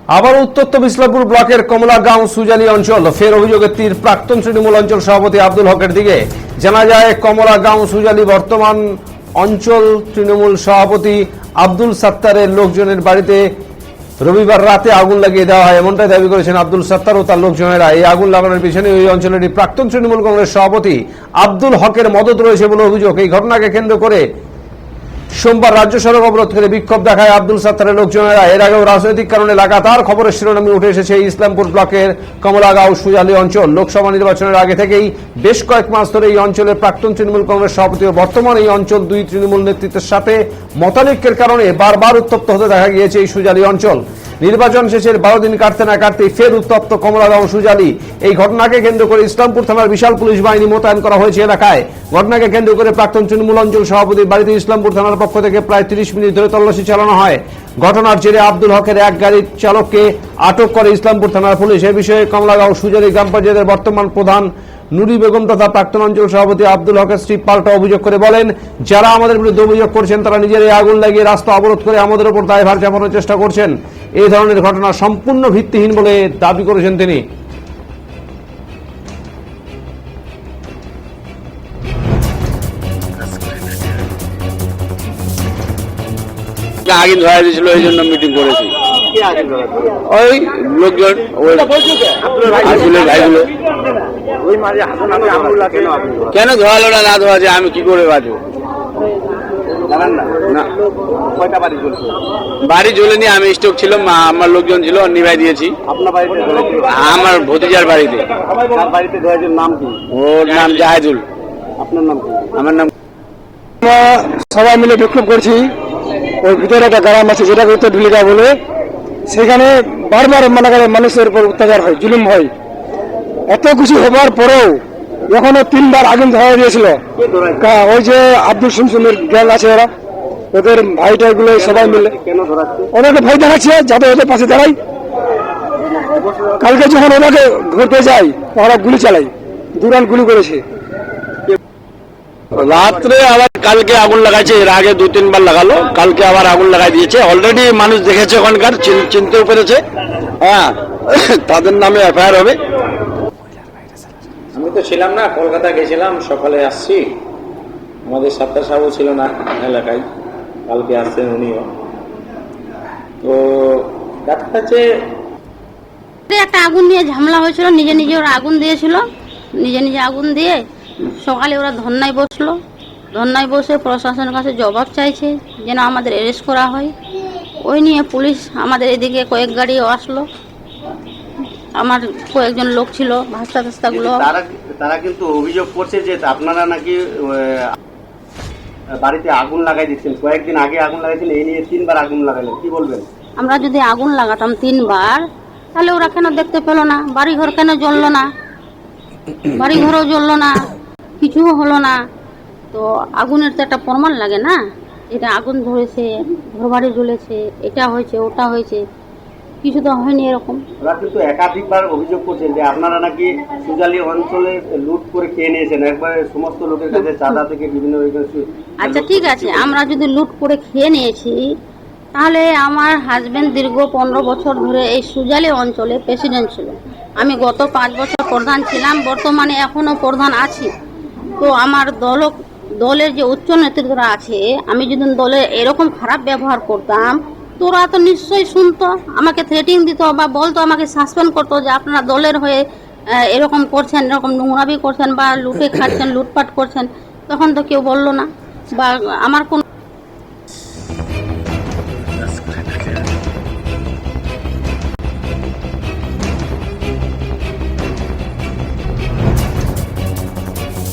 আবার উত্তপ্ত বিসলাপুর ব্লকের কমলাগাঁও সুজালি অঞ্চল, ফের অভিযোগের তীর প্রাক্তন তৃণমূল অঞ্চল সভাপতি আব্দুল হকের দিকে। জানা যায়, কমলাগাঁও সুজালি বর্তমান অঞ্চল তৃণমূল সভাপতি আব্দুল সাত্তারের লোকজনের বাড়িতে রবিবার রাতে আগুন লাগিয়ে দেওয়া হয়, এমনটাই দাবি করেছেন আব্দুল সাত্তার ও তার লোকজনেরা। এই আগুন লাগানোর পিছনে ওই অঞ্চলের প্রাক্তন তৃণমূল কংগ্রেস সভাপতি আব্দুল হকের মদত রয়েছে বলে অভিযোগ। এই ঘটনাকে কেন্দ্র করে সোমবার রাজ্য সড়ক অবরোধ করে বিক্ষোভ দেখায় আব্দুল সাত্তারের লোকজনেরা। এর আগেও রাজনৈতিক কারণে লাগাতার খবরের শিরোনামে উঠে এসেছে ইসলামপুর ব্লকের কমলাগাঁও সুজালি অঞ্চল। লোকসভা নির্বাচনের আগে থেকেই বেশ কয়েক মাস ধরে এই অঞ্চলের প্রাক্তন তৃণমূল কংগ্রেস সভাপতি ও বর্তমান এই অঞ্চল দুই তৃণমূল নেতৃত্বের সাথে মতানৈক্যের কারণে বারবার উত্তপ্ত হতে দেখা গিয়েছে এই সুজালি অঞ্চল। নির্বাচন শেষের 12 দিন কাটতে না কাটতেই ফের উত্তপ্ত কমলাগাঁও সুজালি। এই ঘটনাকে কেন্দ্র করে ইসলামপুর থানার বিশাল পুলিশ বাহিনী মোতায়েন করা হয়েছে এলাকায়। ঘটনাকে কেন্দ্র করে প্রাক্তন তৃণমূল অঞ্চল সভাপতির বাড়িতে ইসলামপুর থানার পক্ষ থেকে প্রায় 30 মিনিট ধরে তল্লাশি চালানো হয়। ঘটনার জেরে আব্দুল হকের এক গাড়ির চালককে আটক করে ইসলামপুর থানার পুলিশ। এ বিষয়ে কমলাগাঁও সুজালি গ্রাম পঞ্চায়েতের বর্তমান প্রধান নুরি বেগম তথা প্রাক্তন অঞ্চল সভাপতি আব্দুল হকের স্ত্রী পাল্টা অভিযোগ করে বলেন, যারা আমাদের বিরুদ্ধে অভিযোগ করছেন তারা নিজেরাই আগুন লাগিয়ে রাস্তা অবরোধ করে আমাদের উপর দায়ভার চাপানোর চেষ্টা করছেন। এই ধরনের ঘটনা সম্পূর্ণ ভিত্তিহীন বলে দাবি করেছেন তিনি। আগে ধরা দিয়েছিল, এই জন্য মিটিং করেছি। ওই লোকজন আসলে ভাইগুলো কেন ধরালো না, না ধরা যায় আমি কি করে বাঁচবো? বাড়ি জ্বলেনি, আমি স্টক ছিল, আমার লোকজন ছিল, নিভাই দিয়েছি। আমার ভতিজার বাড়িতে। নাম কি? ওর নাম জাহেদুল। আপনার নাম কি? আমার নাম। সবাই মিলে বিক্ষোভ করছি। ওই ভিতরে একটা গ্রাম আছে যেটাকে উত্তর ঢুলিকা বলে, সেখানে বারবার মনে করে মানুষের উপর অত্যাচার হয়, জুলুম হয়। এত কিছু হবার পরেও এখনো 3 বার আগুন ধরা দিয়েছিল। ওই যে আব্দুল শুমসুমের গ্যাং আছে, ওরা ওদের ভাইটা গুলো সবাই মিলে ওদেরকে ভয় দেখাচ্ছে যাতে ওদের পাশে দাঁড়াই। কালকে যখন ওনাকে ঘুরতে যাই ওরা গুলি চালাই, 2 রাউন্ড গুলি করেছে। রাত্রে আবার কালকে আগুন লাগাইছে, এর আগে 2-3 বার লাগালো, কালকে আবার আগুন লাগাই দিয়েছে। অলরেডি মানুষ দেখেছে, ওখানকার চিনতেও পেরেছে। হ্যাঁ, তাদের নামে এফআইআর হবে। আমি তো ছিলাম না, কলকাতা গেছিলাম, সকালে আসছি। আমাদের সাত্তার সাহেব ছিল না এলাকায়, কালকে আসছেন উনিও। তো দেখা যাচ্ছে একটা আগুন নিয়ে ঝামেলা হয়েছিল, নিজে নিজে ওরা আগুন দিয়েছিল, নিজে নিজে আগুন দিয়ে সকালে ওরা ধর্নায় বসলো। ধর্নায় বসে প্রশাসনের কাছে জবাব চাইছে যেন আমাদের অ্যারেস্ট করা হয়। ওই নিয়ে পুলিশ আমাদের এদিকে কয়েক গাড়িও আসলো, আমার কয়েকজন লোক ছিল, ভাস্তা টাস্তাগুলো। তারা কিন্তু অভিযোগ করছে যে আপনারা নাকি বাড়িতে আগুন লাগাই দিচ্ছেন, কয়েকদিন আগে আগুন লাগাইছেন, এই নিয়ে 3 বার আগুন লাগাইলেন, কি বলবেন? আমরা যদি আগুন লাগাতাম 3 বার, তাহলে ওরা কেন দেখতে পেল না? বাড়িঘর কেন জ্বললো না? বাড়িঘরও জ্বললো না, কিছুও হলো না। তো আগুনের তো একটা প্রমাণ লাগে না, এটা আগুন ধরেছে, ঘরবাড়ি জ্বলেছে, এটা হয়েছে, ওটা হয়েছে, কিছু তো হয়নি এরকম। ওরা কিন্তু একাধিকবার অভিযোগ করছেন যে আপনারা নাকি সুজালি অঞ্চলে লুট করে খেয়ে নিয়েছেন, একবারে সমস্ত লোকের কাছে চাঁদা থেকে বিভিন্ন। আচ্ছা ঠিক আছে, আমরা যদি লুট করে খেয়ে নিয়েছি, তাহলে আমার হাজবেন্ড দীর্ঘ 15 বছর ধরে এই সুজালি অঞ্চলে প্রেসিডেন্ট ছিল। আমি গত 5 বছর প্রধান ছিলাম, বর্তমানে এখনো প্রধান আছি। তো আমার দলের যে উচ্চ নেতৃত্বরা আছে, আমি যদি দলে এরকম খারাপ ব্যবহার করতাম, তোরা তো নিশ্চয়ই শুনতো, আমাকে থ্রেটিং দিত বা বলতো, আমাকে সাসপেন্ড করতো যে আপনারা দলের হয়ে এরকম করছেন, এরকম নোংরামি করছেন বা লুটে খাচ্ছেন, লুটপাট করছেন। তখন তো কেউ বললো না, বা আমার কোন